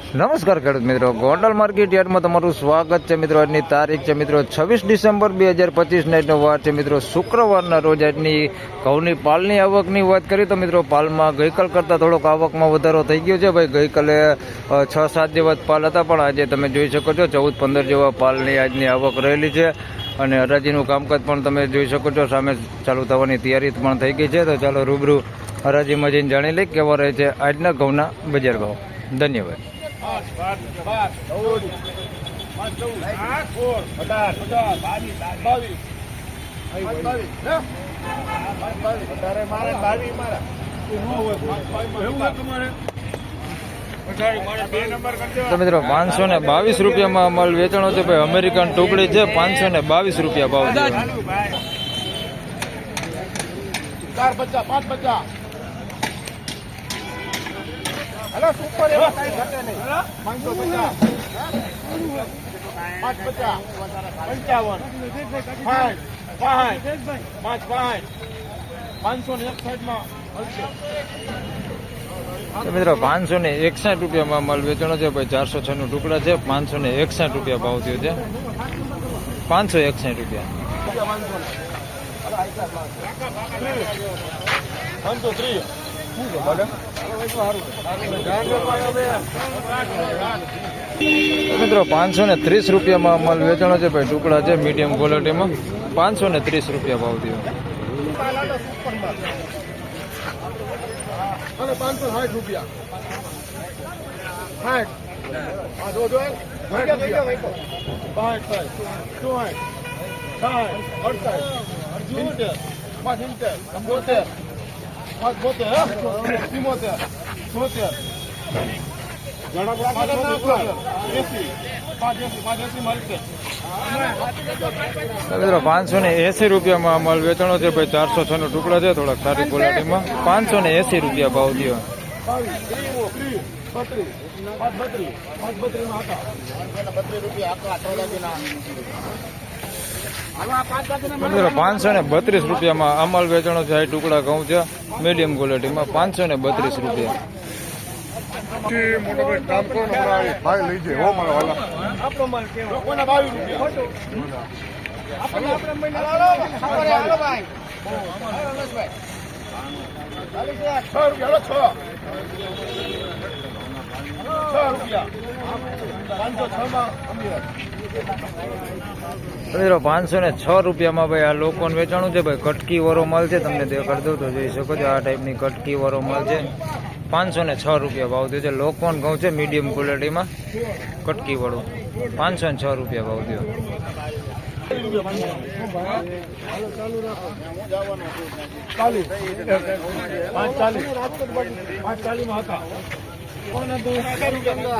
નમસ્કાર ખેડૂત મિત્રો, ગોંડલ માર્કેટ યાર્ડમાં તમારું સ્વાગત છે મિત્રો. આજની તારીખ છે મિત્રો 26 ડિસેમ્બર 2025 નાઈટનો વાર છે મિત્રો શુક્રવારના રોજ. આજની ઘઉંની પાલની આવકની વાત કરીએ તો મિત્રો પાલમાં ગઈકાલ કરતાં થોડોક આવકમાં વધારો થઈ ગયો છે. ભાઈ ગઈકાલે 6-7 જેવા પાલ હતા, પણ આજે તમે જોઈ શકો છો 14-15 જેવા પાલની આજની આવક રહેલી છે. અને હરાજીનું કામકાજ પણ તમે જોઈ શકો છો, સામે ચાલુ થવાની તૈયારી પણ થઈ ગઈ છે. તો ચાલો રૂબરૂ હરાજીમાં જઈને જાણી લઈએ કેવા રહે છે આજના ઘઉંના બજાર ભાવ. ધન્યવાદ. તો મિત્રો 522 રૂપિયામાં માલ વેચાણો છે. ભાઈ અમેરિકન ટુકડી છે, 522 રૂપિયા ભાવ છે. हेलो सुपर एवं काई घटे नहीं 550 550 તો મિત્રો 561 રૂપિયામાં માલ વેચાણો છે. ભાઈ 406 નું ટુકડા છે, 561 રૂપિયા ભાવ થયો છે. 561 રૂપિયા. મિત્રો 530 રૂપિયામાં માલ વેચાણો છે. ભાઈ ટુકડા છે મીડિયમ ક્વોલિટીમાં, 530 રૂપિયા ભાવ થયો. 560 રૂપિયા 580 રૂપિયામાં માલ વેચાણો છે. ભાઈ 406 નો ટુકડા છે, થોડાક સારી ક્વોલિટીમાં, 580 રૂપિયા ભાવ થયો. 532 રૂપિયામાં આ માલ વેચાણો છે. આ ટુકડા ઘઉં છે મીડિયમ ક્વોલિટીમાં, 532 રૂપિયા. મિત્રો 506 રૂપિયામાં ભાઈ આ લોકોને વેચાણું છે. ભાઈ કટકી વાળો માલ છે, તમને દેખાડ દઉં તો જોઈ શકો છો. આ ટાઈપની કટકી વાળો માલ છે, 506 રૂપિયા ભાવ થયો છે. લોકોન ઘઉં છે મીડિયમ ક્વોલિટીમાં, કટકી વાળું, 506 રૂપિયા ભાવ થયો.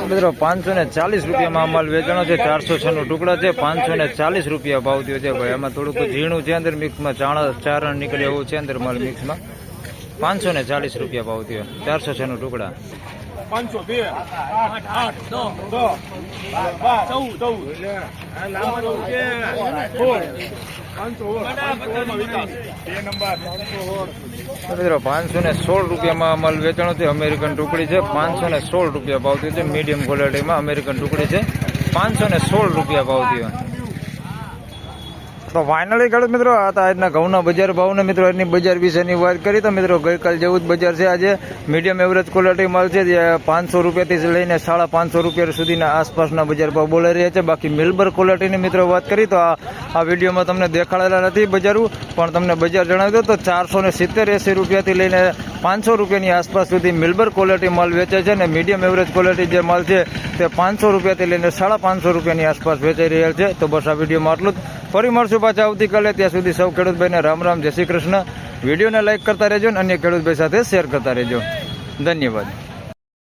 મિત્રો 540 રૂપિયામાં માલ વેચાણો છે. 406 નું ટુકડા છે, 540 રૂપિયા ભાવ થયો છે. ભાઈ આમાં થોડુંક ઝીણું છે, અંદર મિક્સમાં ચારણ નીકળે એવું છે અંદર માલ મિક્સમાં. 540 રૂપિયા ભાવ થયો, 406 નું ટુકડા. 516 રૂપિયામાં માલ વેચાણો છે. અમેરિકન ટુકડી છે, 516 રૂપિયા ભાવ થયો છે. મીડિયમ ક્વોલિટીમાં અમેરિકન ટુકડી છે, 516 રૂપિયા ભાવ થયો. તો ફાઇનલી ખેડૂત મિત્રો આ હતા આજના ઘઉંના બજાર ભાવને. મિત્રો આજની બજાર વિશેની વાત કરી તો મિત્રો ગઈકાલ જેવું જ બજાર છે. આજે મીડિયમ એવરેજ ક્વોલિટી માલ છે, જે 500 રૂપિયાથી લઈને 550 રૂપિયા સુધીના આસપાસના બજાર ભાવ બોલાઈ રહ્યા છે. બાકી મિલબર ક્વોલિટીની મિત્રો વાત કરી તો આ વિડીયોમાં તમને દેખાડેલા નથી બજારો, પણ તમને બજાર જણાવી દો તો 470-80 રૂપિયાથી લઈને 500 રૂપિયાની આસપાસ સુધી મિલબર ક્વોલિટી માલ વેચે છે. અને મીડિયમ એવરેજ ક્વોલિટી જે માલ છે તે 500 રૂપિયાથી લઈને 550 રૂપિયાની આસપાસ વેચાઈ રહેલ છે. તો બસ આ વિડીયોમાં આટલું જ. ફરી મળશું પાછા આવતીકાલે. ત્યાં સુધી સૌ ખેડૂતભાઈને રામ રામ, જય શ્રી કૃષ્ણ. વિડીયોને લાઇક કરતા રહેજો અને અન્ય ખેડૂતભાઈ સાથે શેર કરતા રહેજો. ધન્યવાદ.